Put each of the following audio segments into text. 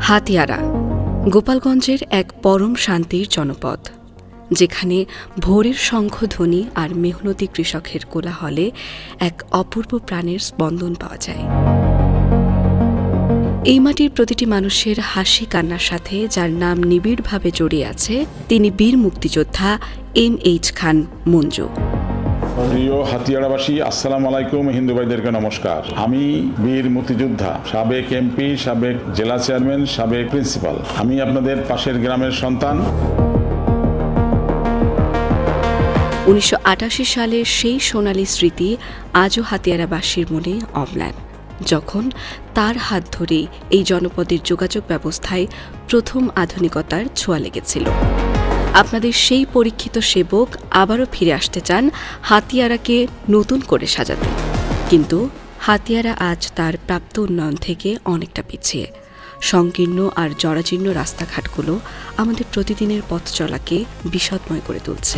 হাতিয়ারা গোপালগঞ্জের এক পরম শান্তির জনপদ, যেখানে ভোরের শঙ্খধ্বনি আর মেহনতি কৃষকের কোলাহলে এক অপূর্ব প্রাণের স্পন্দন পাওয়া যায়। এই মাটির প্রতিটি মানুষের হাসি কান্নার সাথে যার নাম নিবিড়ভাবে জড়িয়ে আছে, তিনি বীর মুক্তিযোদ্ধা এম.এইচ. খান মঞ্জু। প্রিয় হাতিয়ারাবাসী, আসসালামু আলাইকুম। হিন্দু ভাইদেরকে নমস্কার। আমি বীর মুক্তিযোদ্ধা, সাবেক এমপি, সাবেক জেলা চেয়ারম্যান, সাবেক প্রিন্সিপাল। আমি আপনাদের পাশের গ্রামের সন্তান। 1988 সালের সেই সোনালী স্মৃতি আজও হাতিয়ারাবাসীর মনে অম্লান, যখন তার হাত ধরেই এই জনপদের যোগাযোগ ব্যবস্থায় প্রথম আধুনিকতার ছোঁয়া লেগেছিল। আপনাদের সেই পরীক্ষিত সেবক আবারও ফিরে আসতে চান হাতিয়ারাকে নতুন করে সাজাতে, কিন্তু হাতিয়ারা আজ তার প্রাপ্ত উন্নয়ন থেকে অনেকটা পিছিয়ে। সংকীর্ণ আর জরাজীর্ণ রাস্তাঘাটগুলো আমাদের প্রতিদিনের পথ চলাকে বিষদময় করে তুলছে।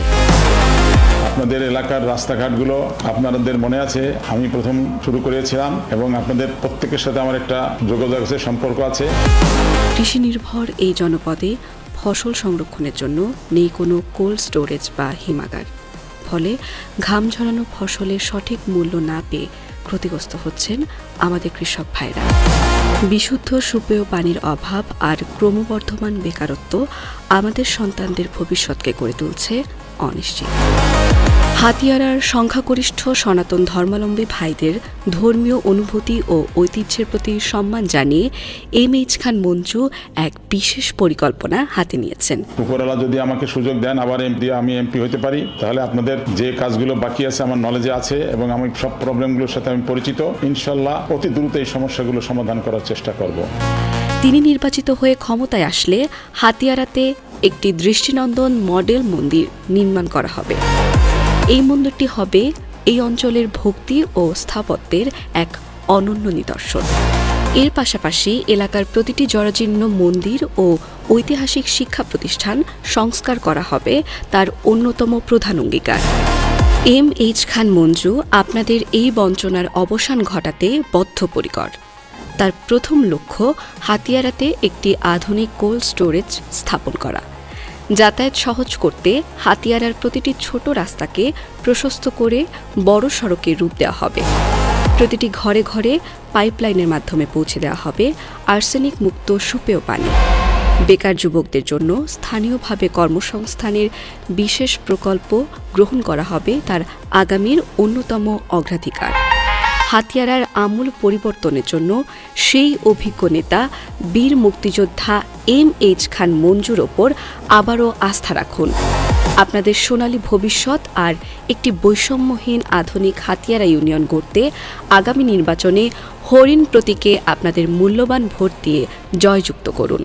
আপনাদের এলাকার রাস্তাঘাটগুলো আপনাদের মনে আছে, আমি প্রথম শুরু করেছিলাম এবং আপনাদের প্রত্যেকের সাথে আমার একটা যোগাযোগ আছে, সম্পর্ক আছে। কৃষি নির্ভর এই জনপদে ফসল সংরক্ষণের জন্য নেই কোনো কোল্ড স্টোরেজ বা হিমাগার, ফলে ঘাম ঝরানো ফসলের সঠিক মূল্য না পেয়ে ক্ষতিগ্রস্ত হচ্ছেন আমাদের কৃষক ভাইরা। বিশুদ্ধ সুপেয় পানির অভাব আর ক্রমবর্ধমান বেকারত্ব আমাদের সন্তানদের ভবিষ্যৎকে গড়ে তুলছে অনিশ্চিত। হাতিয়ারার সংখ্যাগরিষ্ঠ সনাতন ধর্মাবলম্বী ভাইদের ধর্মীয় অনুভূতি ও ঐতিহ্যের প্রতি সম্মান জানিয়ে এম.এইচ. খান মঞ্জু এক বিশেষ পরিকল্পনা হাতে নিয়েছেন। উপরওয়ালা যদি আমাকে সুযোগ দেন আবার আমি এমপি হতে পারি, তাহলে আপনাদের যে কাজগুলো বাকি আছে আমার নলেজে আছে এবং আমি সব প্রবলেমগুলোর সাথে আমি পরিচিত। ইনশাল্লাহ অতি দ্রুত এই সমস্যাগুলো সমাধান করার চেষ্টা করব। তিনি নির্বাচিত হয়ে ক্ষমতায় আসলে হাতিয়ারাতে একটি দৃষ্টিনন্দন মডেল মন্দির নির্মাণ করা হবে। এই মন্দিরটি হবে এই অঞ্চলের ভক্তি ও স্থাপত্যের এক অনন্য নিদর্শন। এর পাশাপাশি এলাকার প্রতিটি জরাজীর্ণ মন্দির ও ঐতিহাসিক শিক্ষা প্রতিষ্ঠান সংস্কার করা হবে তার অন্যতম প্রধান অঙ্গীকার। এম.এইচ. খান মঞ্জু আপনাদের এই বঞ্চনার অবসান ঘটাতে বদ্ধপরিকর। তার প্রথম লক্ষ্য হাতিয়ারাতে একটি আধুনিক কোল্ড স্টোরেজ স্থাপন করা। যাতায়াত সহজ করতে হাতিয়ারার প্রতিটি ছোট রাস্তাকে প্রশস্ত করে বড় সড়কের রূপ দেওয়া হবে। প্রতিটি ঘরে ঘরে পাইপলাইনের মাধ্যমে পৌঁছে দেওয়া হবে আর্সেনিক মুক্ত সুপেয় পানি। বেকার যুবকদের জন্য স্থানীয়ভাবে কর্মসংস্থানের বিশেষ প্রকল্প গ্রহণ করা হবে তার আগামীর অন্যতম অগ্রাধিকার। হাতিয়ারার আমূল পরিবর্তনের জন্য সেই অভিজ্ঞ নেতা বীর মুক্তিযোদ্ধা এম.এইচ. খান মঞ্জুর ওপর আবারও আস্থা রাখুন। আপনাদের সোনালী ভবিষ্যৎ আর একটি বৈষম্যহীন আধুনিক হাতিয়ারা ইউনিয়ন গড়তে আগামী নির্বাচনে হরিণ প্রতীকে আপনাদের মূল্যবান ভোট দিয়ে জয়যুক্ত করুন।